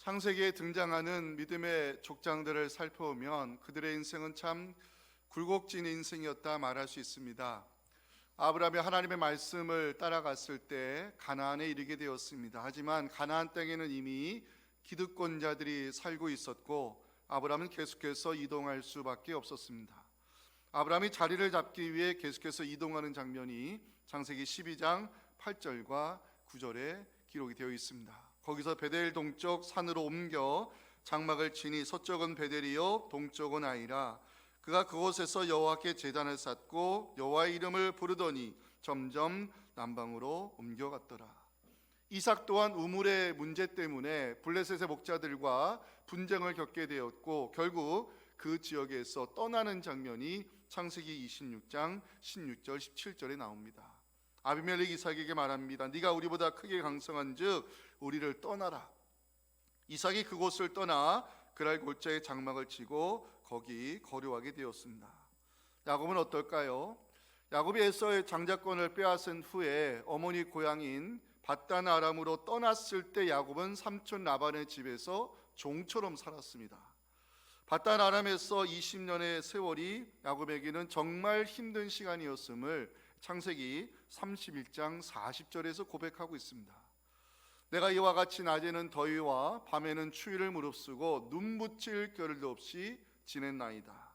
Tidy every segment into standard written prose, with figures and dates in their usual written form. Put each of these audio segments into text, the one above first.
창세기에 등장하는 믿음의 족장들을 살펴보면 그들의 인생은 참 굴곡진 인생이었다 말할 수 있습니다. 아브라함이 하나님의 말씀을 따라갔을 때 가나안에 이르게 되었습니다. 하지만 가나안 땅에는 이미 기득권자들이 살고 있었고 아브라함은 계속해서 이동할 수밖에 없었습니다. 아브라함이 자리를 잡기 위해 계속해서 이동하는 장면이 창세기 12장 8절과 9절에 기록이 되어 있습니다. 거기서 베델 동쪽 산으로 옮겨 장막을 치니 서쪽은 베델이요 동쪽은 아이라. 그가 그곳에서 여호와께 제단을 쌓고 여호와의 이름을 부르더니 점점 남방으로 옮겨갔더라. 이삭 또한 우물의 문제 때문에 블레셋의 목자들과 분쟁을 겪게 되었고 결국 그 지역에서 떠나는 장면이 창세기 26장 16절 17절에 나옵니다. 아비멜렉 이삭에게 말합니다. 네가 우리보다 크게 강성한즉 우리를 떠나라. 이삭이 그곳을 떠나 그랄 골짜기에 장막을 치고 거기 거류하게 되었습니다. 야곱은 어떨까요? 야곱이 에서의 장자권을 빼앗은 후에 어머니 고향인 밧단 아람으로 떠났을 때 야곱은 삼촌 라반의 집에서 종처럼 살았습니다. 밧단 아람에서 20년의 세월이 야곱에게는 정말 힘든 시간이었음을 창세기 31장 40절에서 고백하고 있습니다. 내가 이와 같이 낮에는 더위와 밤에는 추위를 무릅쓰고 눈 붙일 겨를도 없이 지냈나이다.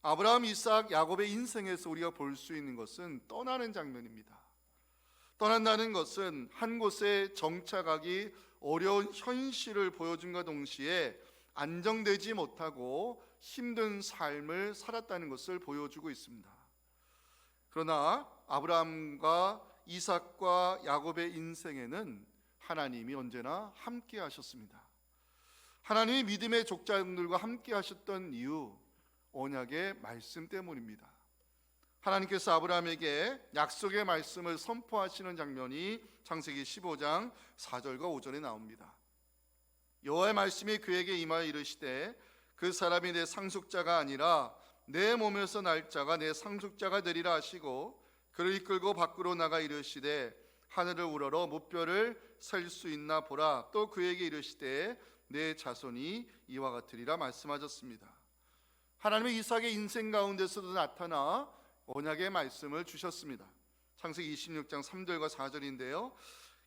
아브라함, 이삭, 야곱의 인생에서 우리가 볼 수 있는 것은 떠나는 장면입니다. 떠난다는 것은 한 곳에 정착하기 어려운 현실을 보여준과 동시에 안정되지 못하고 힘든 삶을 살았다는 것을 보여주고 있습니다. 그러나 아브라함과 이삭과 야곱의 인생에는 하나님이 언제나 함께 하셨습니다. 하나님이 믿음의 족장들과 함께 하셨던 이유, 언약의 말씀 때문입니다. 하나님께서 아브라함에게 약속의 말씀을 선포하시는 장면이 창세기 15장 4절과 5절에 나옵니다. 여호와의 말씀이 그에게 임하여 이르시되 그 사람이 내 상속자가 아니라 내 몸에서 날 자가 내 상속자가 되리라 하시고 그를 이끌고 밖으로 나가 이르시되 하늘을 우러러 무뼈를 셀 수 있나 보라. 또 그에게 이르시되 내 자손이 이와 같으리라 말씀하셨습니다. 하나님은 이삭의 인생 가운데서도 나타나 언약의 말씀을 주셨습니다. 창세기 26장 3절과 4절인데요.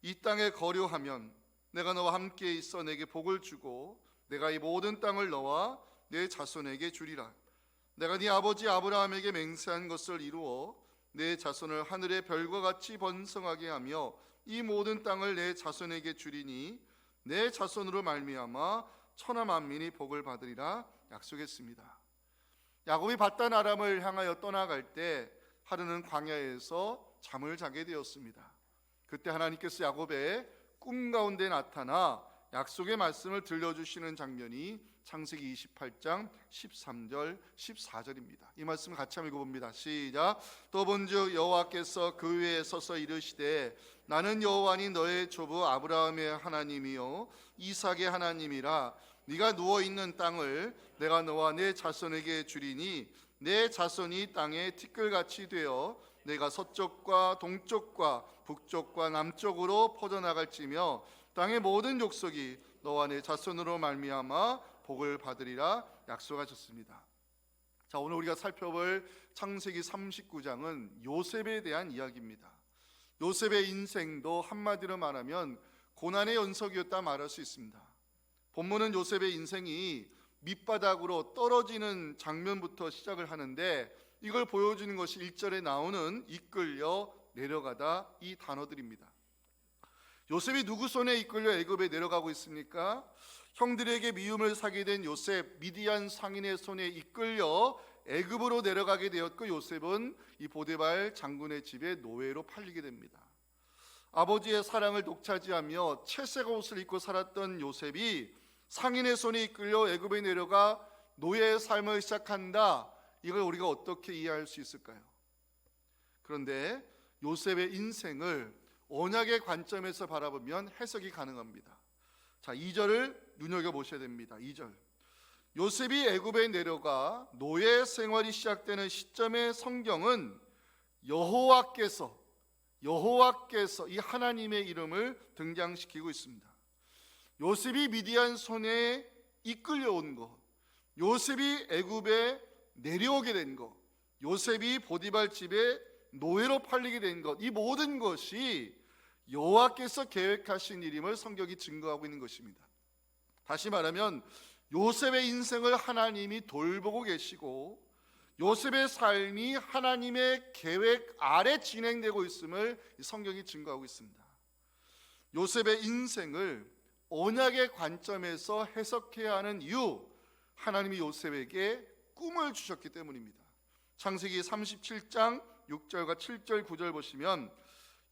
이 땅에 거류하면 내가 너와 함께 있어 내게 복을 주고 내가 이 모든 땅을 너와 내 자손에게 주리라. 내가 네 아버지 아브라함에게 맹세한 것을 이루어 내 자손을 하늘의 별과 같이 번성하게 하며 이 모든 땅을 내 자손에게 주리니 내 자손으로 말미암아 천하 만민이 복을 받으리라 약속했습니다. 야곱이 밧단 아람을 향하여 떠나갈 때 하루는 광야에서 잠을 자게 되었습니다. 그때 하나님께서 야곱의 꿈 가운데 나타나 약속의 말씀을 들려주시는 장면이 창세기 28장 13절 14절입니다. 이 말씀 같이 한번 읽어봅니다. 시작. 또 본즉 여호와께서 그 위에 서서 이르시되 나는 여호와니 너의 조부 아브라함의 하나님이요 이삭의 하나님이라. 네가 누워있는 땅을 내가 너와 내 자손에게 주리니 내 자손이 땅에 티끌같이 되어 내가 서쪽과 동쪽과 북쪽과 남쪽으로 퍼져나갈지며 땅의 모든 족속이 너와 내 자손으로 말미암아 복을 받으리라 약속하셨습니다. 자, 오늘 우리가 살펴볼 창세기 39장은 요셉에 대한 이야기입니다. 요셉의 인생도 한마디로 말하면 고난의 연속이었다 말할 수 있습니다. 본문은 요셉의 인생이 밑바닥으로 떨어지는 장면부터 시작을 하는데 이걸 보여주는 것이 1절에 나오는 이끌려 내려가다 이 단어들입니다. 요셉이 누구 손에 이끌려 애굽에 내려가고 있습니까? 형들에게 미움을 사게 된 요셉, 미디안 상인의 손에 이끌려 애굽으로 내려가게 되었고 요셉은 이 보디발 장군의 집에 노예로 팔리게 됩니다. 아버지의 사랑을 독차지하며 채색 옷을 입고 살았던 요셉이 상인의 손에 이끌려 애굽에 내려가 노예의 삶을 시작한다. 이걸 우리가 어떻게 이해할 수 있을까요? 그런데 요셉의 인생을 언약의 관점에서 바라보면 해석이 가능합니다. 자, 2절을 눈여겨보셔야 됩니다. 2절. 요셉이 애굽에 내려가 노예 생활이 시작되는 시점의 성경은 여호와께서 이 하나님의 이름을 등장시키고 있습니다. 요셉이 미디안 손에 이끌려온 것, 요셉이 애굽에 내려오게 된 것, 요셉이 보디발 집에 노예로 팔리게 된 것, 이 모든 것이 여호와께서 계획하신 일임을 성경이 증거하고 있는 것입니다. 다시 말하면 요셉의 인생을 하나님이 돌보고 계시고 요셉의 삶이 하나님의 계획 아래 진행되고 있음을 성경이 증거하고 있습니다. 요셉의 인생을 언약의 관점에서 해석해야 하는 이유, 하나님이 요셉에게 꿈을 주셨기 때문입니다. 창세기 37장 6절과 7절 9절 보시면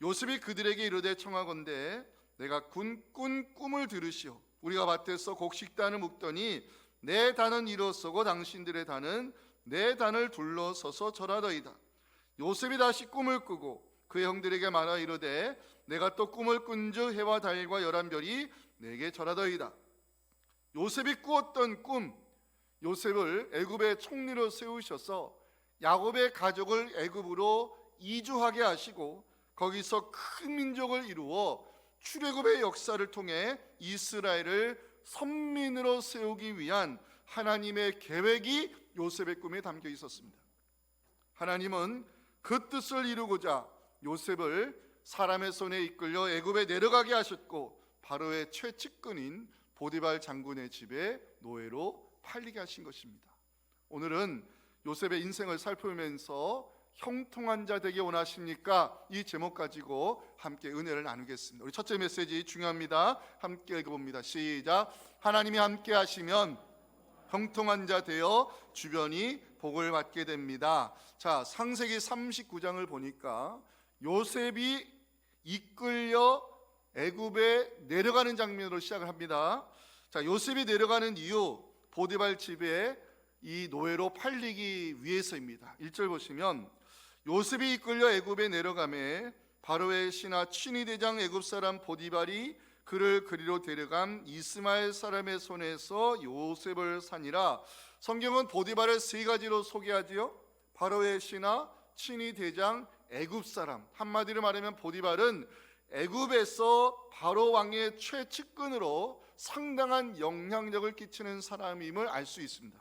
요셉이 그들에게 이르되 청하건대 내가 꾼 꿈을 들으시오. 우리가 밭에서 곡식단을 묶더니 내 단은 일어서고 당신들의 단은 내 단을 둘러서서 절하더이다. 요셉이 다시 꿈을 꾸고 그의 형들에게 말하 이르되 내가 또 꿈을 꾼즉 해와 달과 열한 별이 내게 절하더이다. 요셉이 꾸었던 꿈, 요셉을 애굽의 총리로 세우셔서 야곱의 가족을 애굽으로 이주하게 하시고 거기서 큰 민족을 이루어 출애굽의 역사를 통해 이스라엘을 선민으로 세우기 위한 하나님의 계획이 요셉의 꿈에 담겨 있었습니다. 하나님은 그 뜻을 이루고자 요셉을 사람의 손에 이끌려 애굽에 내려가게 하셨고 바로의 최측근인 보디발 장군의 집에 노예로 팔리게 하신 것입니다. 오늘은 요셉의 인생을 살펴보면서 형통한 자 되기 원하십니까? 이 제목 가지고 함께 은혜를 나누겠습니다. 우리 첫째 메시지 중요합니다. 함께 읽어봅니다. 시작. 하나님이 함께 하시면 형통한 자 되어 주변이 복을 받게 됩니다. 자, 창세기 39장을 보니까 요셉이 이끌려 애굽에 내려가는 장면으로 시작을 합니다. 자, 요셉이 내려가는 이유, 보디발 집에 이 노예로 팔리기 위해서입니다. 1절 보시면 요셉이 이끌려 애굽에 내려가매 바로의 신하 친위 대장 애굽 사람 보디발이 그를 그리로 데려간 이스마엘 사람의 손에서 요셉을 사니라. 성경은 보디발을 세 가지로 소개하지요. 바로의 신하, 친위 대장, 애굽 사람. 한마디로 말하면 보디발은 애굽에서 바로 왕의 최측근으로 상당한 영향력을 끼치는 사람임을 알 수 있습니다.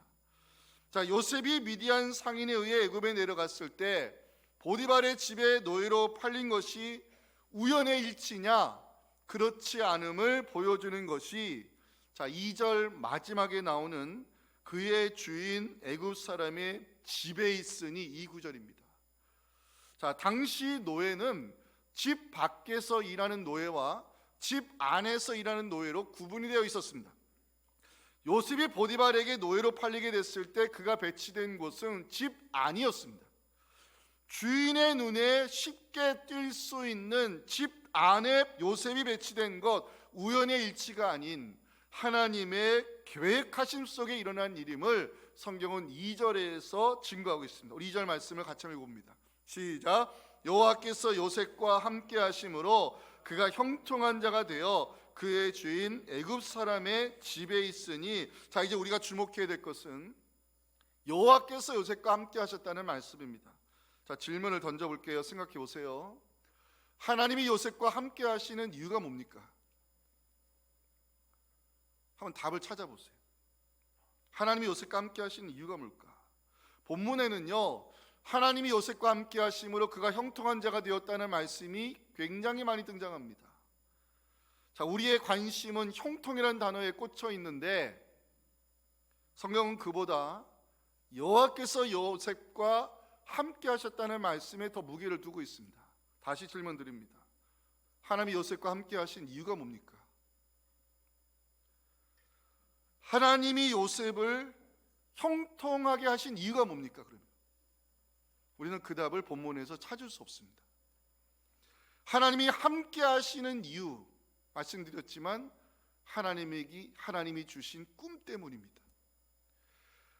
자, 요셉이 미디안 상인에 의해 애굽에 내려갔을 때 보디발의 집에 노예로 팔린 것이 우연의 일치냐? 그렇지 않음을 보여주는 것이 자 2절 마지막에 나오는 그의 주인 애굽 사람의 집에 있으니 이 구절입니다. 자, 당시 노예는 집 밖에서 일하는 노예와 집 안에서 일하는 노예로 구분이 되어 있었습니다. 요셉이 보디발에게 노예로 팔리게 됐을 때 그가 배치된 곳은 집 안이었습니다. 주인의 눈에 쉽게 띌 수 있는 집 안에 요셉이 배치된 것, 우연의 일치가 아닌 하나님의 계획하심 속에 일어난 일임을 성경은 2절에서 증거하고 있습니다. 우리 2절 말씀을 같이 읽어봅니다. 시작. 여호와께서 요셉과 함께 하심으로 그가 형통한 자가 되어 그의 주인 애굽 사람의 집에 있으니, 자 이제 우리가 주목해야 될 것은 여호와께서 요셉과 함께 하셨다는 말씀입니다. 자, 질문을 던져볼게요. 생각해 보세요. 하나님이 요셉과 함께 하시는 이유가 뭡니까? 한번 답을 찾아보세요. 하나님이 요셉과 함께 하시는 이유가 뭘까? 본문에는요, 하나님이 요셉과 함께 하심으로 그가 형통한 자가 되었다는 말씀이 굉장히 많이 등장합니다. 자, 우리의 관심은 형통이라는 단어에 꽂혀 있는데 성경은 그보다 여호와께서 요셉과 함께 하셨다는 말씀에 더 무게를 두고 있습니다. 다시 질문 드립니다. 하나님이 요셉과 함께 하신 이유가 뭡니까? 하나님이 요셉을 형통하게 하신 이유가 뭡니까? 그러면 우리는 그 답을 본문에서 찾을 수 없습니다. 하나님이 함께 하시는 이유 말씀드렸지만 하나님이 주신 꿈 때문입니다.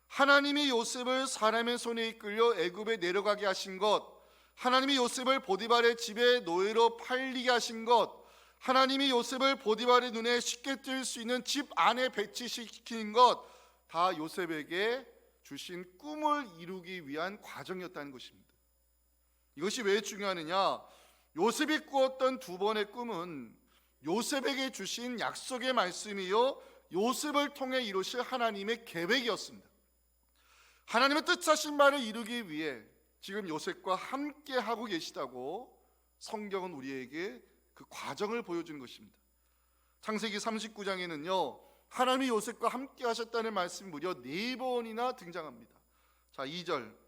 하나님이 요셉을 사람의 손에 이끌려 애굽에 내려가게 하신 것, 하나님이 요셉을 보디발의 집에 노예로 팔리게 하신 것, 하나님이 요셉을 보디발의 눈에 쉽게 띌 수 있는 집 안에 배치시킨 것, 다 요셉에게 주신 꿈을 이루기 위한 과정이었다는 것입니다. 이것이 왜 중요하느냐? 요셉이 꾸었던 두 번의 꿈은 요셉에게 주신 약속의 말씀이요 요셉을 통해 이루실 하나님의 계획이었습니다. 하나님의 뜻하신 바를 이루기 위해 지금 요셉과 함께 하고 계시다고 성경은 우리에게 그 과정을 보여주는 것입니다. 창세기 39장에는요 하나님이 요셉과 함께 하셨다는 말씀이 무려 4번이나 등장합니다. 자, 2절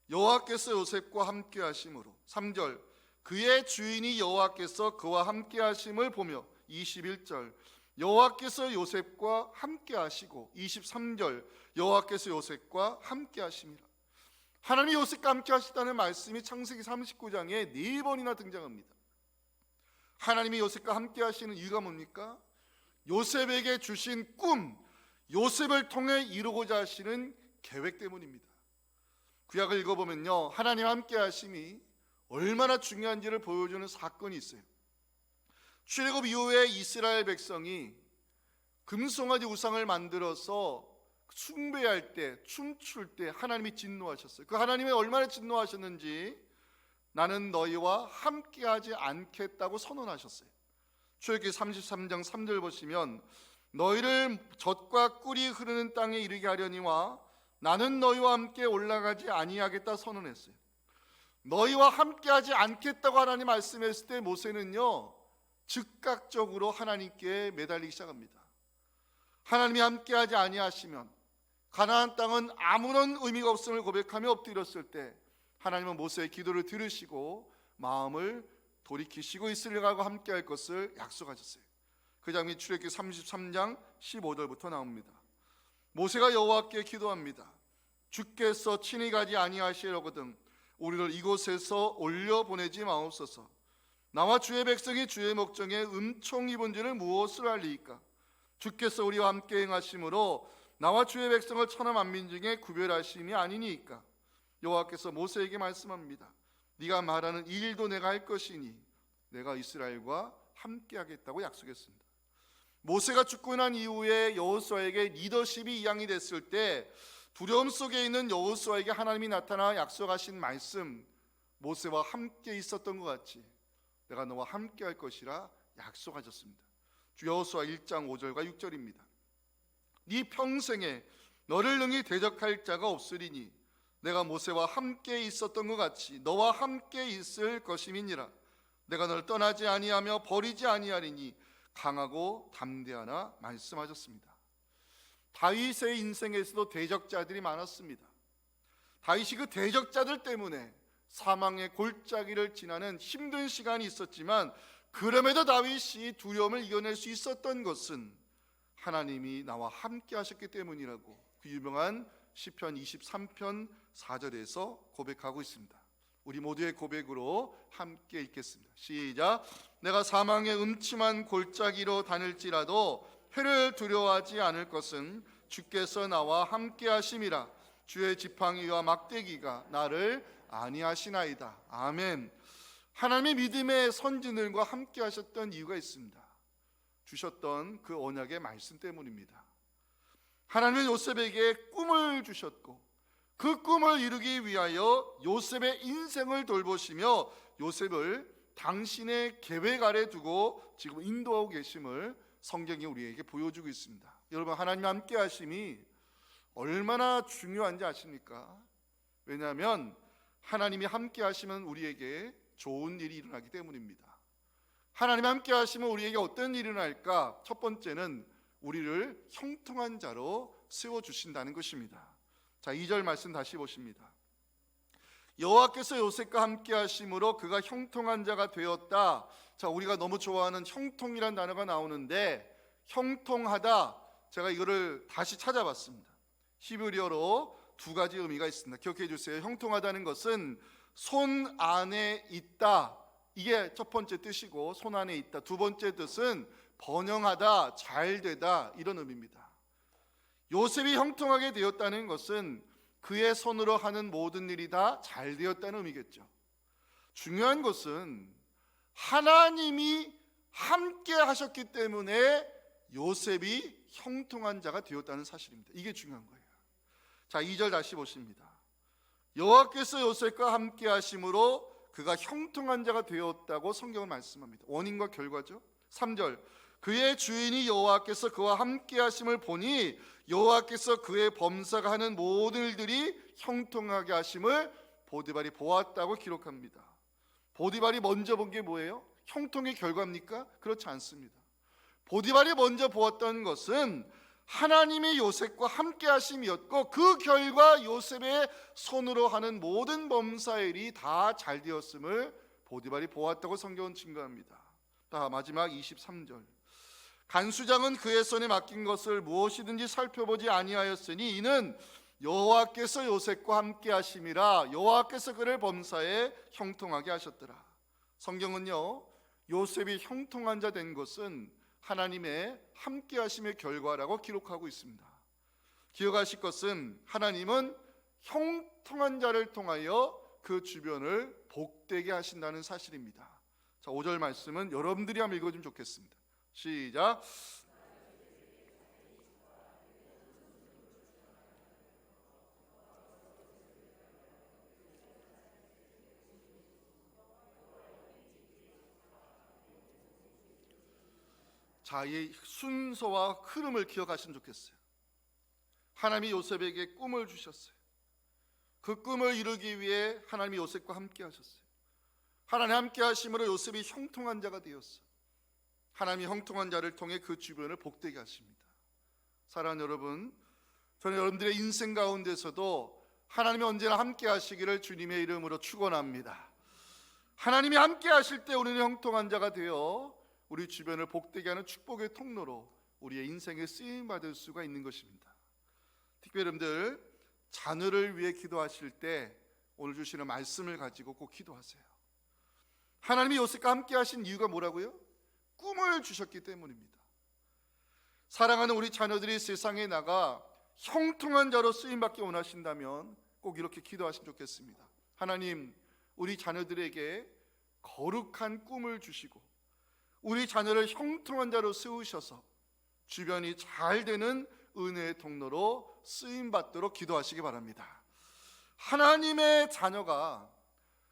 여호와께서 요셉과 함께 하심으로, 3절 그의 주인이 여호와께서 그와 함께 하심을 보며, 21절 여호와께서 요셉과 함께 하시고, 23절 여호와께서 요셉과 함께 하심이라. 하나님이 요셉과 함께 하시다는 말씀이 창세기 39장에 4번이나 등장합니다. 하나님이 요셉과 함께 하시는 이유가 뭡니까? 요셉에게 주신 꿈, 요셉을 통해 이루고자 하시는 계획 때문입니다. 구약을 읽어보면요 하나님 함께 하심이 얼마나 중요한지를 보여주는 사건이 있어요. 출애굽 이후에 이스라엘 백성이 금송아지 우상을 만들어서 숭배할 때, 춤출 때 하나님이 진노하셨어요. 그 하나님이 얼마나 진노하셨는지 나는 너희와 함께하지 않겠다고 선언하셨어요. 출애굽기 33장 3절 보시면 너희를 젖과 꿀이 흐르는 땅에 이르게 하려니와 나는 너희와 함께 올라가지 아니하겠다 선언했어요. 너희와 함께하지 않겠다고 하나님 말씀했을 때 모세는요 즉각적으로 하나님께 매달리기 시작합니다. 하나님이 함께하지 아니하시면 가나안 땅은 아무런 의미가 없음을 고백하며 엎드렸을 때 하나님은 모세의 기도를 들으시고 마음을 돌이키시고 이스라엘과 함께할 것을 약속하셨어요. 그 장면이 출애굽기 33장 15절부터 나옵니다. 모세가 여호와께 기도합니다. 주께서 친히 가지 아니하시려거든 우리를 이곳에서 올려보내지 마옵소서. 나와 주의 백성이 주의 목전에 은총 입은 줄을 무엇을 알리이까? 주께서 우리와 함께 행하심으로 나와 주의 백성을 천하 만민 중에 구별하심이 아니니까. 여호와께서 모세에게 말씀합니다. 네가 말하는 이 일도 내가 할 것이니 내가 이스라엘과 함께 하겠다고 약속했습니다. 모세가 죽고 난 이후에 여호수아에게 리더십이 이양이 됐을 때 두려움 속에 있는 여호수아에게 하나님이 나타나 약속하신 말씀, 모세와 함께 있었던 것 같이 내가 너와 함께 할 것이라 약속하셨습니다. 여호수아 1장 5절과 6절입니다. 네 평생에 너를 능히 대적할 자가 없으리니 내가 모세와 함께 있었던 것 같이 너와 함께 있을 것임이니라. 내가 너를 떠나지 아니하며 버리지 아니하리니 강하고 담대하나 말씀하셨습니다. 다윗의 인생에서도 대적자들이 많았습니다. 다윗이 그 대적자들 때문에 사망의 골짜기를 지나는 힘든 시간이 있었지만 그럼에도 다윗이 두려움을 이겨낼 수 있었던 것은 하나님이 나와 함께 하셨기 때문이라고 그 유명한 시편 23편 4절에서 고백하고 있습니다. 우리 모두의 고백으로 함께 읽겠습니다. 시작. 내가 사망의 음침한 골짜기로 다닐지라도 해를 두려워하지 않을 것은 주께서 나와 함께 하심이라. 주의 지팡이와 막대기가 나를 안위하시나이다. 아멘. 하나님의 믿음의 선진들과 함께 하셨던 이유가 있습니다. 주셨던 그 언약의 말씀 때문입니다. 하나님은 요셉에게 꿈을 주셨고 그 꿈을 이루기 위하여 요셉의 인생을 돌보시며 요셉을 당신의 계획 아래 두고 지금 인도하고 계심을 성경이 우리에게 보여주고 있습니다. 여러분, 하나님 함께 하심이 얼마나 중요한지 아십니까? 왜냐하면 하나님이 함께 하시면 우리에게 좋은 일이 일어나기 때문입니다. 하나님 함께 하시면 우리에게 어떤 일이 일어날까? 첫 번째는 우리를 형통한 자로 세워주신다는 것입니다. 자, 2절 말씀 다시 보십니다. 여호와께서 요셉과 함께 하심으로 그가 형통한 자가 되었다. 자, 우리가 너무 좋아하는 형통이란 단어가 나오는데 형통하다, 제가 이거를 다시 찾아봤습니다. 히브리어로 2가지 의미가 있습니다. 기억해 주세요. 형통하다는 것은 손 안에 있다, 이게 첫 번째 뜻이고, 손 안에 있다. 두 번째 뜻은 번영하다, 잘되다, 이런 의미입니다. 요셉이 형통하게 되었다는 것은 그의 손으로 하는 모든 일이 다 잘 되었다는 의미겠죠. 중요한 것은 하나님이 함께 하셨기 때문에 요셉이 형통한 자가 되었다는 사실입니다. 이게 중요한 거예요. 자, 2절 다시 보십니다. 여호와께서 요셉과 함께 하심으로 그가 형통한 자가 되었다고 성경은 말씀합니다. 원인과 결과죠. 3절, 그의 주인이 여호와께서 그와 함께 하심을 보니 여호와께서 그의 범사가 하는 모든 일들이 형통하게 하심을 보디발이 보았다고 기록합니다. 보디발이 먼저 본 게 뭐예요? 형통의 결과입니까? 그렇지 않습니다. 보디발이 먼저 보았던 것은 하나님이 요셉과 함께 하심이었고, 그 결과 요셉의 손으로 하는 모든 범사의 일이 다 잘 되었음을 보디발이 보았다고 성경은 증거합니다. 마지막 23절, 간수장은 그의 손에 맡긴 것을 무엇이든지 살펴보지 아니하였으니 이는 여호와께서 요셉과 함께 하심이라 여호와께서 그를 범사에 형통하게 하셨더라. 성경은요, 요셉이 형통한 자 된 것은 하나님의 함께 하심의 결과라고 기록하고 있습니다. 기억하실 것은 하나님은 형통한 자를 통하여 그 주변을 복되게 하신다는 사실입니다. 자, 5절 말씀은 여러분들이 한번 읽어주면 좋겠습니다. 시작. 자, 이 순서와 흐름을 기억하시면 좋겠어요. 하나님이 요셉에게 꿈을 주셨어요. 그 꿈을 이루기 위해 하나님이 요셉과 함께 하셨어요. 하나님 함께 하심으로 요셉이 형통한 자가 되었어요. 하나님이 형통한 자를 통해 그 주변을 복되게 하십니다. 사랑하는 여러분, 저는 여러분들의 인생 가운데서도 하나님이 언제나 함께 하시기를 주님의 이름으로 축원합니다. 하나님이 함께 하실 때 우리는 형통한 자가 되어 우리 주변을 복되게 하는 축복의 통로로 우리의 인생에 쓰임받을 수가 있는 것입니다. 특별히 여러분들, 자녀를 위해 기도하실 때 오늘 주시는 말씀을 가지고 꼭 기도하세요. 하나님이 요셉과 함께 하신 이유가 뭐라고요? 꿈을 주셨기 때문입니다. 사랑하는 우리 자녀들이 세상에 나가 형통한 자로 쓰임받기 원하신다면 꼭 이렇게 기도하시면 좋겠습니다. 하나님, 우리 자녀들에게 거룩한 꿈을 주시고 우리 자녀를 형통한 자로 세우셔서 주변이 잘 되는 은혜의 통로로 쓰임받도록 기도하시기 바랍니다. 하나님의 자녀가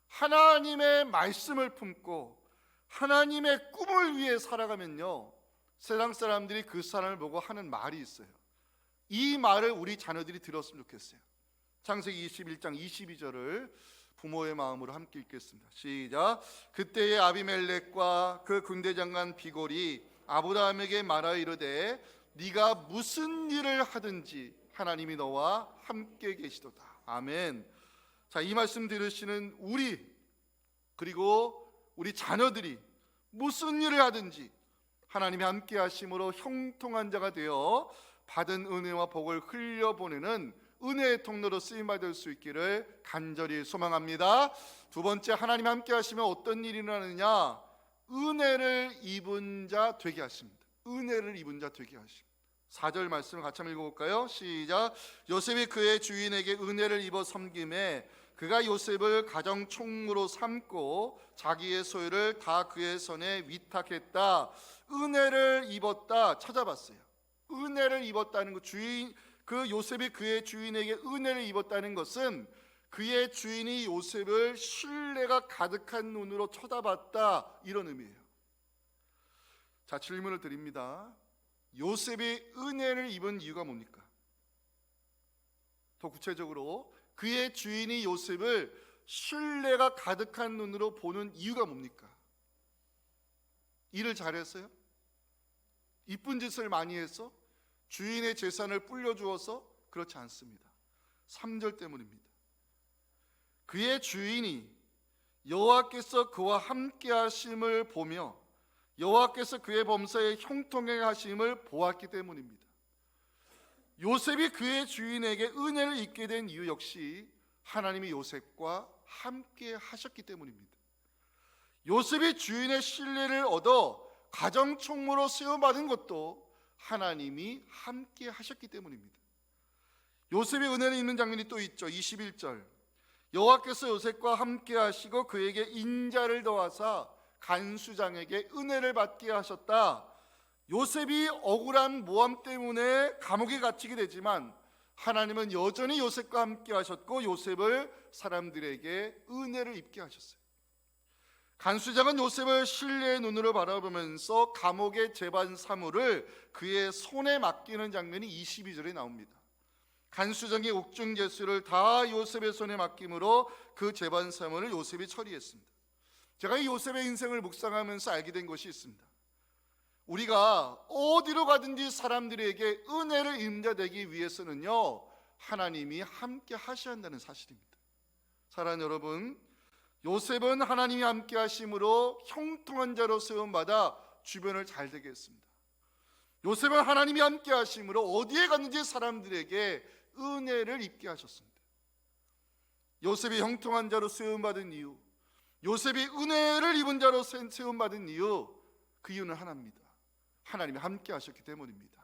하나님의 말씀을 품고 하나님의 꿈을 위해 살아가면요, 세상 사람들이 그 사람을 보고 하는 말이 있어요. 이 말을 우리 자녀들이 들었으면 좋겠어요. 창세기 21장 22절을 부모의 마음으로 함께 읽겠습니다. 시작. 그때의 아비멜렉과 그 군대장관 비골이 아브라함에게 말하여 이르되 네가 무슨 일을 하든지 하나님이 너와 함께 계시도다. 아멘. 자, 이 말씀 들으시는 우리, 그리고 우리 자녀들이 무슨 일을 하든지 하나님이 함께 하심으로 형통한 자가 되어 받은 은혜와 복을 흘려보내는 은혜의 통로로 쓰임받을 수 있기를 간절히 소망합니다. 두 번째, 하나님 함께 하시면 어떤 일이 일어나느냐? 은혜를 입은 자 되게 하십니다. 은혜를 입은 자 되게 하십니다. 4절 말씀을 같이 한번 읽어볼까요? 시작. 요셉이 그의 주인에게 은혜를 입어 섬김에 그가 요셉을 가정 총무로 삼고 자기의 소유를 다 그의 손에 위탁했다. 은혜를 입었다 찾아봤어요. 은혜를 입었다는 것, 그 요셉이 그의 주인에게 은혜를 입었다는 것은 그의 주인이 요셉을 신뢰가 가득한 눈으로 쳐다봤다, 이런 의미예요. 자, 질문을 드립니다. 요셉이 은혜를 입은 이유가 뭡니까? 더 구체적으로 그의 주인이 요셉을 신뢰가 가득한 눈으로 보는 이유가 뭡니까? 일을 잘했어요? 이쁜 짓을 많이 해서? 주인의 재산을 불려주어서? 그렇지 않습니다. 3절 때문입니다. 그의 주인이 여호와께서 그와 함께 하심을 보며 여호와께서 그의 범사에 형통하게 하심을 보았기 때문입니다. 요셉이 그의 주인에게 은혜를 입게 된 이유 역시 하나님이 요셉과 함께 하셨기 때문입니다. 요셉이 주인의 신뢰를 얻어 가정 총무로 세움받은 것도 하나님이 함께 하셨기 때문입니다. 요셉이 은혜를 입는 장면이 또 있죠. 21절, 여호와께서 요셉과 함께 하시고 그에게 인자를 더하사 간수장에게 은혜를 받게 하셨다. 요셉이 억울한 모함 때문에 감옥에 갇히게 되지만 하나님은 여전히 요셉과 함께 하셨고 요셉을 사람들에게 은혜를 입게 하셨어요. 간수장은 요셉을 신뢰의 눈으로 바라보면서 감옥의 재반 사물을 그의 손에 맡기는 장면이 22절에 나옵니다. 간수장이 옥중제수를 다 요셉의 손에 맡김으로 그 재반 사물을 요셉이 처리했습니다. 제가 이 요셉의 인생을 묵상하면서 알게 된 것이 있습니다. 우리가 어디로 가든지 사람들에게 은혜를 임자되기 위해서는요, 하나님이 함께 하셔야 한다는 사실입니다. 사랑하는 여러분, 요셉은 하나님이 함께 하심으로 형통한 자로 세움받아 주변을 잘 되게 했습니다. 요셉은 하나님이 함께 하심으로 어디에 갔는지 사람들에게 은혜를 입게 하셨습니다. 요셉이 형통한 자로 세움받은 이유, 요셉이 은혜를 입은 자로 세움받은 이유, 그 이유는 하나입니다. 하나님이 함께 하셨기 때문입니다.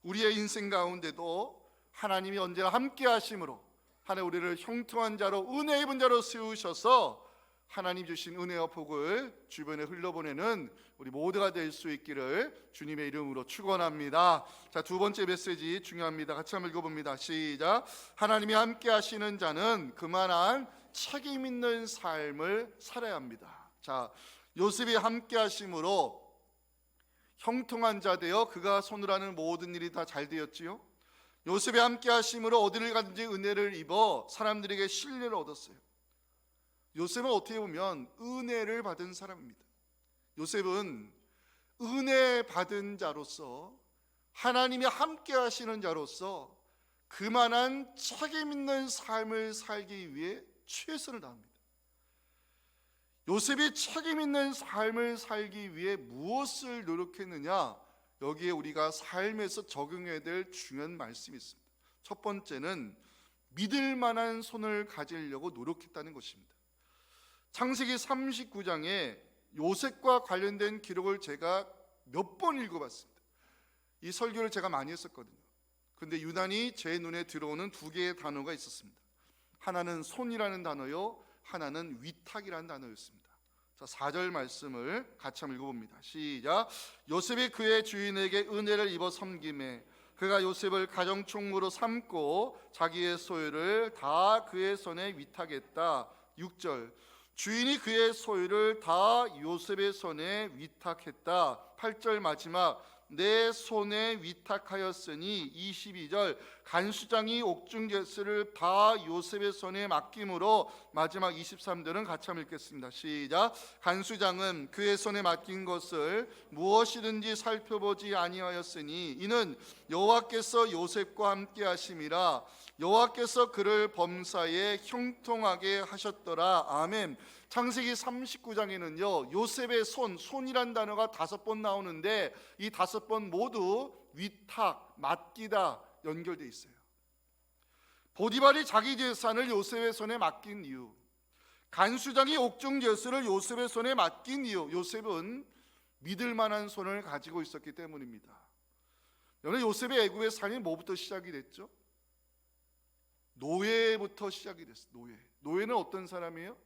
우리의 인생 가운데도 하나님이 언제나 함께 하심으로 하나님 우리를 형통한 자로 은혜 입은 자로 세우셔서 하나님 주신 은혜와 복을 주변에 흘려보내는 우리 모두가 될 수 있기를 주님의 이름으로 축원합니다. 자, 두 번째 메시지 중요합니다. 같이 한번 읽어봅니다. 시작. 하나님이 함께 하시는 자는 그만한 책임 있는 삶을 살아야 합니다. 자, 요셉이 함께 하심으로 형통한 자 되어 그가 손으로 하는 모든 일이 다 잘 되었지요. 요셉이 함께 하심으로 어디를 가든지 은혜를 입어 사람들에게 신뢰를 얻었어요. 요셉은 어떻게 보면 은혜를 받은 사람입니다. 요셉은 은혜 받은 자로서 하나님이 함께 하시는 자로서 그만한 책임 있는 삶을 살기 위해 최선을 다합니다. 요셉이 책임 있는 삶을 살기 위해 무엇을 노력했느냐? 여기에 우리가 삶에서 적용해야 될 중요한 말씀이 있습니다. 첫 번째는 믿을 만한 손을 가지려고 노력했다는 것입니다. 창세기 39장에 요셉과 관련된 기록을 제가 몇 번 읽어봤습니다. 이 설교를 제가 많이 했었거든요. 근데 유난히 제 눈에 들어오는 두 개의 단어가 있었습니다. 하나는 손이라는 단어요, 하나는 위탁이라는 단어였습니다. 자, 4절 말씀을 같이 한번 읽어봅니다. 시작. 요셉이 그의 주인에게 은혜를 입어 섬김에 그가 요셉을 가정총무로 삼고 자기의 소유를 다 그의 손에 위탁했다. 6절. 주인이 그의 소유를 다 요셉의 손에 위탁했다. 8절 마지막. 내 손에 위탁하였으니 22절. 간수장이 옥중제수를 다 요셉의 손에 맡김으로 마지막 23절은 같이 한번 읽겠습니다. 시작. 간수장은 그의 손에 맡긴 것을 무엇이든지 살펴보지 아니하였으니 이는 여호와께서 요셉과 함께 하심이라. 여호와께서 그를 범사에 형통하게 하셨더라. 아멘. 창세기 39장에는요 요셉의 손이란 단어가 5번 나오는데 이 5번 모두 위탁, 맡기다 연결되어 있어요. 보디발이 자기 재산을 요셉의 손에 맡긴 이유, 간수장이 옥중제수를 요셉의 손에 맡긴 이유, 요셉은 믿을 만한 손을 가지고 있었기 때문입니다. 여러분, 요셉의 애굽의 삶이 뭐부터 시작이 됐죠? 노예부터 시작이 됐어요. 노예는 어떤 사람이에요?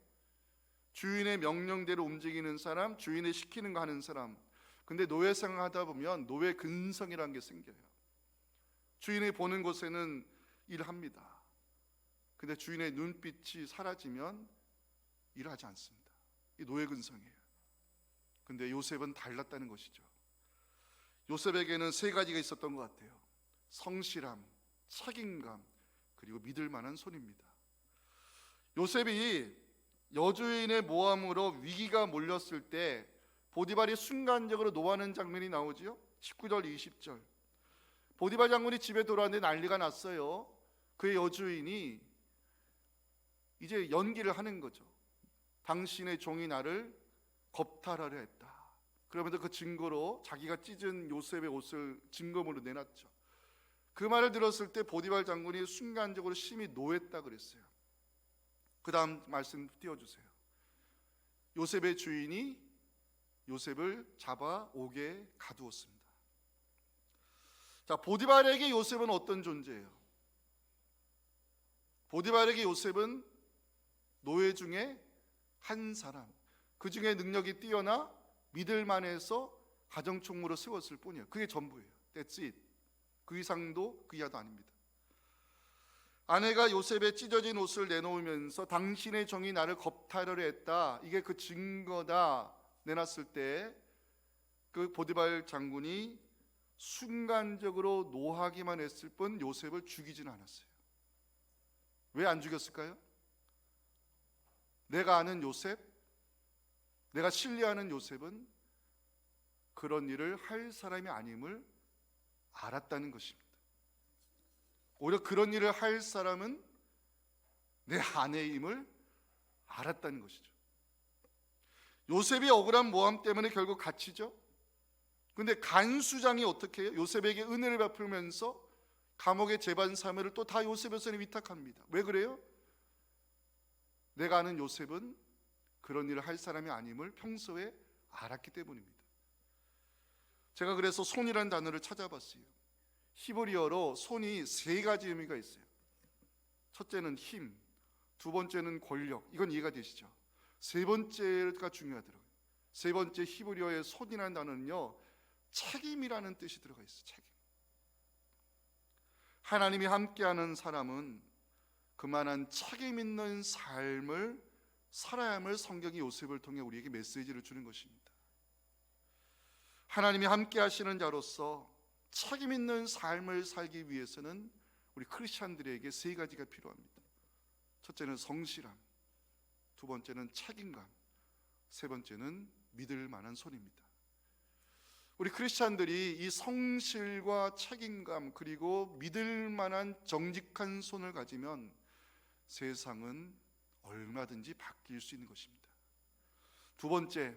주인의 명령대로 움직이는 사람, 주인의 시키는 거 하는 사람. 근데 노예 생활하다 보면 노예 근성이라는 게 생겨요. 주인이 보는 곳에는 일합니다. 근데 주인의 눈빛이 사라지면 일하지 않습니다. 이 노예 근성이에요. 근데 요셉은 달랐다는 것이죠. 요셉에게는 3가지가 있었던 것 같아요. 성실함, 책임감, 그리고 믿을 만한 손입니다. 요셉이 여주인의 모함으로 위기가 몰렸을 때 보디발이 순간적으로 노하는 장면이 나오지요. 19절 20절. 보디발 장군이 집에 돌아왔는데 난리가 났어요. 그의 여주인이 이제 연기를 하는 거죠. 당신의 종이 나를 겁탈하려 했다. 그러면서 그 증거로 자기가 찢은 요셉의 옷을 증거물로 내놨죠. 그 말을 들었을 때 보디발 장군이 순간적으로 심히 노했다 그랬어요. 그 다음 말씀 띄워주세요. 요셉의 주인이 요셉을 잡아 옥에 가두었습니다. 자, 보디발에게 요셉은 어떤 존재예요? 보디발에게 요셉은 노예 중에 한 사람, 그 중에 능력이 뛰어나 믿을 만해서 가정총무로 세웠을 뿐이에요. 그게 전부예요. That's it. 그 이상도 그 이하도 아닙니다. 아내가 요셉의 찢어진 옷을 내놓으면서 당신의 종이 나를 겁탈하려 했다, 이게 그 증거다 내놨을 때 그 보디발 장군이 순간적으로 노하기만 했을 뿐 요셉을 죽이지는 않았어요. 왜 안 죽였을까요? 내가 아는 요셉, 내가 신뢰하는 요셉은 그런 일을 할 사람이 아님을 알았다는 것입니다. 오히려 그런 일을 할 사람은 내 아내임을 알았다는 것이죠. 요셉이 억울한 모함 때문에 결국 갇히죠. 근데 간수장이 어떻게 해요? 요셉에게 은혜를 베풀면서 감옥의 재반 사무를 또 다 요셉의 손에 위탁합니다. 왜 그래요? 내가 아는 요셉은 그런 일을 할 사람이 아님을 평소에 알았기 때문입니다. 제가 그래서 손이라는 단어를 찾아봤어요. 히브리어로 손이 세 가지 의미가 있어요. 첫째는 힘, 두 번째는 권력. 이건 이해가 되시죠? 세 번째가 중요하더라고요. 세 번째 히브리어의 손이라는 단어는요, 책임이라는 뜻이 들어가 있어요. 책임. 하나님이 함께하는 사람은 그만한 책임 있는 삶을 살아야 함을 성경이 요셉을 통해 우리에게 메시지를 주는 것입니다. 하나님이 함께 하시는 자로서 책임 있는 삶을 살기 위해서는 우리 크리스찬들에게 세 가지가 필요합니다. 첫째는 성실함, 두 번째는 책임감, 세 번째는 믿을 만한 손입니다. 우리 크리스찬들이 이 성실과 책임감 그리고 믿을 만한 정직한 손을 가지면 세상은 얼마든지 바뀔 수 있는 것입니다. 두 번째,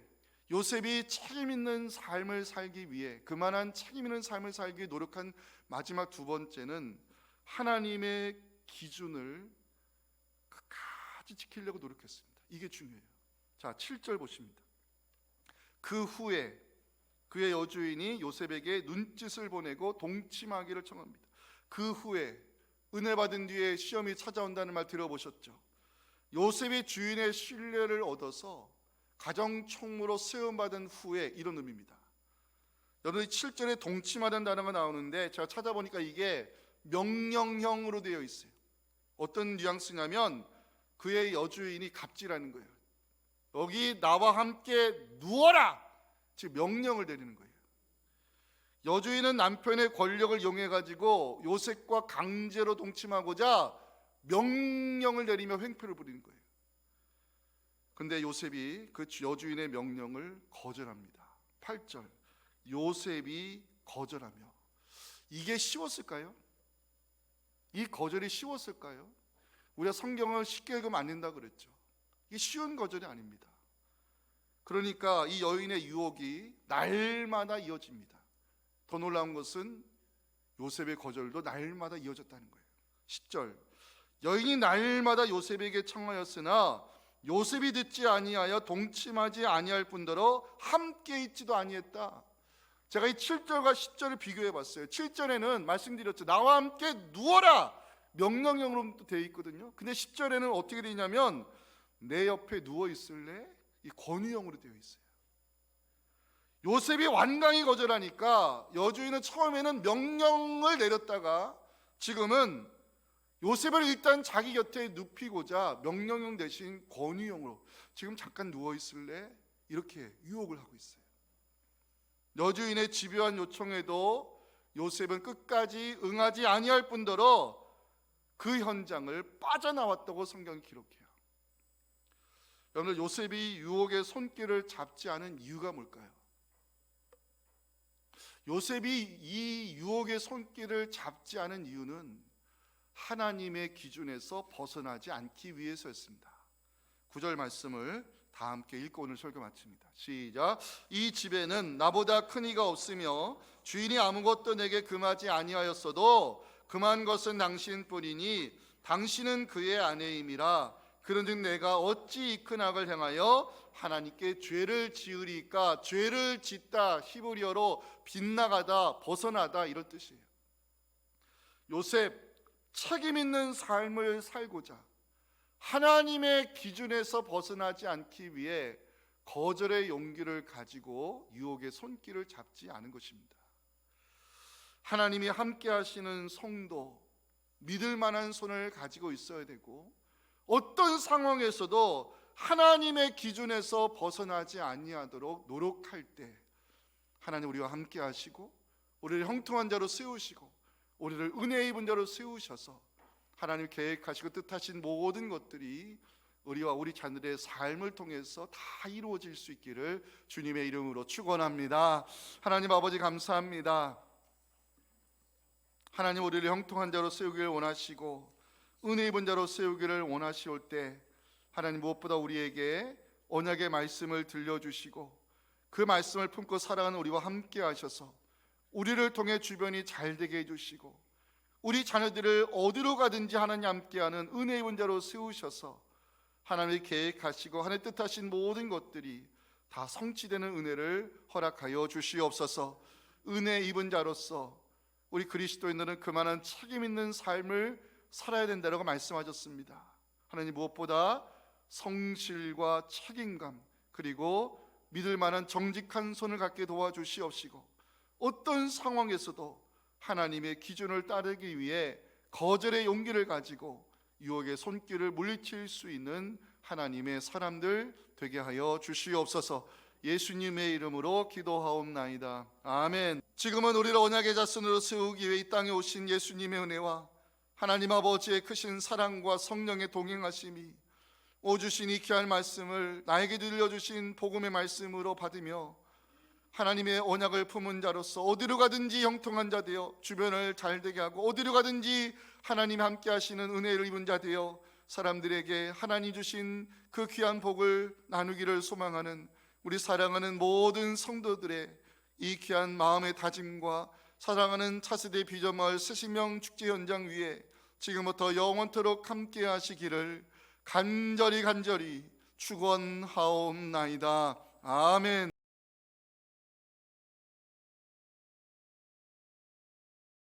요셉이 책임 있는 삶을 살기 위해, 그만한 책임 있는 삶을 살기 위해 노력한 마지막 두 번째는 하나님의 기준을 끝까지 지키려고 노력했습니다. 이게 중요해요. 자, 7절 보십니다. 그 후에 그의 여주인이 요셉에게 눈짓을 보내고 동침하기를 청합니다. 그 후에, 은혜 받은 뒤에 시험이 찾아온다는 말 들어보셨죠? 요셉이 주인의 신뢰를 얻어서 가정총무로 세움받은 후에, 이런 의미입니다. 여러분, 7절에 동침하다는 단어가 나오는데 제가 찾아보니까 이게 명령형으로 되어 있어요. 어떤 뉘앙스냐면 그의 여주인이 갑질하는 거예요. 여기 나와 함께 누워라! 즉 명령을 내리는 거예요. 여주인은 남편의 권력을 이용해 가지고 요셉과 강제로 동침하고자 명령을 내리며 횡포를 부리는 거예요. 그런데 요셉이 그 여주인의 명령을 거절합니다. 8절, 요셉이 거절하며. 이게 쉬웠을까요? 이 거절이 쉬웠을까요? 우리가 성경을 쉽게 읽으면 안 된다고 그랬죠. 이게 쉬운 거절이 아닙니다. 그러니까 이 여인의 유혹이 날마다 이어집니다. 더 놀라운 것은 요셉의 거절도 날마다 이어졌다는 거예요. 10절, 여인이 날마다 요셉에게 청하였으나 요셉이 듣지 아니하여 동침하지 아니할 뿐더러 함께 있지도 아니했다. 제가 이 7절과 10절을 비교해 봤어요. 7절에는 말씀드렸죠. 나와 함께 누워라! 명령형으로 되어 있거든요. 근데 10절에는 어떻게 되어 있냐면 내 옆에 누워 있을래? 이 권유형으로 되어 있어요. 요셉이 완강히 거절하니까 여주인은 처음에는 명령을 내렸다가 지금은 요셉을 일단 자기 곁에 눕히고자 명령형 대신 권유형으로 지금 잠깐 누워 있을래? 이렇게 유혹을 하고 있어요. 여주인의 집요한 요청에도 요셉은 끝까지 응하지 아니할 뿐더러 그 현장을 빠져나왔다고 성경이 기록해요. 여러분, 요셉이 유혹의 손길을 잡지 않은 이유가 뭘까요? 요셉이 이 유혹의 손길을 잡지 않은 이유는 하나님의 기준에서 벗어나지 않기 위해서였습니다. 9절 말씀을 다 함께 읽고 오늘 설교 마칩니다. 시작. 이 집에는 나보다 큰 이가 없으며 주인이 아무것도 내게 금하지 아니하였어도 금한 것은 당신뿐이니 당신은 그의 아내임이라. 그런즉 내가 어찌 이 큰 악을 행하여 하나님께 죄를 지으리까. 죄를 짓다, 히브리어로 빗나가다, 벗어나다, 이런 뜻이에요. 요셉, 책임 있는 삶을 살고자 하나님의 기준에서 벗어나지 않기 위해 거절의 용기를 가지고 유혹의 손길을 잡지 않은 것입니다. 하나님이 함께 하시는 성도, 믿을 만한 손을 가지고 있어야 되고, 어떤 상황에서도 하나님의 기준에서 벗어나지 아니하도록 노력할 때 하나님 우리와 함께 하시고, 우리를 형통한 자로 세우시고, 우리를 은혜 입은 자로 세우셔서 하나님 계획하시고 뜻하신 모든 것들이 우리와 우리 자녀들의 삶을 통해서 다 이루어질 수 있기를 주님의 이름으로 축원합니다. 하나님 아버지 감사합니다. 하나님 우리를 형통한 자로 세우기를 원하시고 은혜 입은 자로 세우기를 원하시올 때 하나님 무엇보다 우리에게 언약의 말씀을 들려주시고 그 말씀을 품고 살아가는 우리와 함께 하셔서 우리를 통해 주변이 잘 되게 해주시고 우리 자녀들을 어디로 가든지 하나님 함께하는 은혜 입은 자로 세우셔서 하나님이 계획하시고 하나님 뜻하신 모든 것들이 다 성취되는 은혜를 허락하여 주시옵소서. 은혜 입은 자로서 우리 그리스도인들은 그만한 책임 있는 삶을 살아야 된다고 말씀하셨습니다. 하나님 무엇보다 성실과 책임감 그리고 믿을 만한 정직한 손을 갖게 도와주시옵시고 어떤 상황에서도 하나님의 기준을 따르기 위해 거절의 용기를 가지고 유혹의 손길을 물리칠 수 있는 하나님의 사람들 되게 하여 주시옵소서. 예수님의 이름으로 기도하옵나이다. 아멘. 지금은 우리를 언약의 자손으로 세우기 위해 이 땅에 오신 예수님의 은혜와 하나님 아버지의 크신 사랑과 성령의 동행하심이 오주신 이 귀한 말씀을 나에게 들려주신 복음의 말씀으로 받으며 하나님의 언약을 품은 자로서 어디로 가든지 형통한 자 되어 주변을 잘되게 하고 어디로 가든지 하나님 함께 하시는 은혜를 입은 자 되어 사람들에게 하나님 주신 그 귀한 복을 나누기를 소망하는 우리 사랑하는 모든 성도들의 이 귀한 마음의 다짐과 사랑하는 차세대 비전마을 새신명 축제 현장 위에 지금부터 영원토록 함께 하시기를 간절히 축원하옵나이다. 아멘.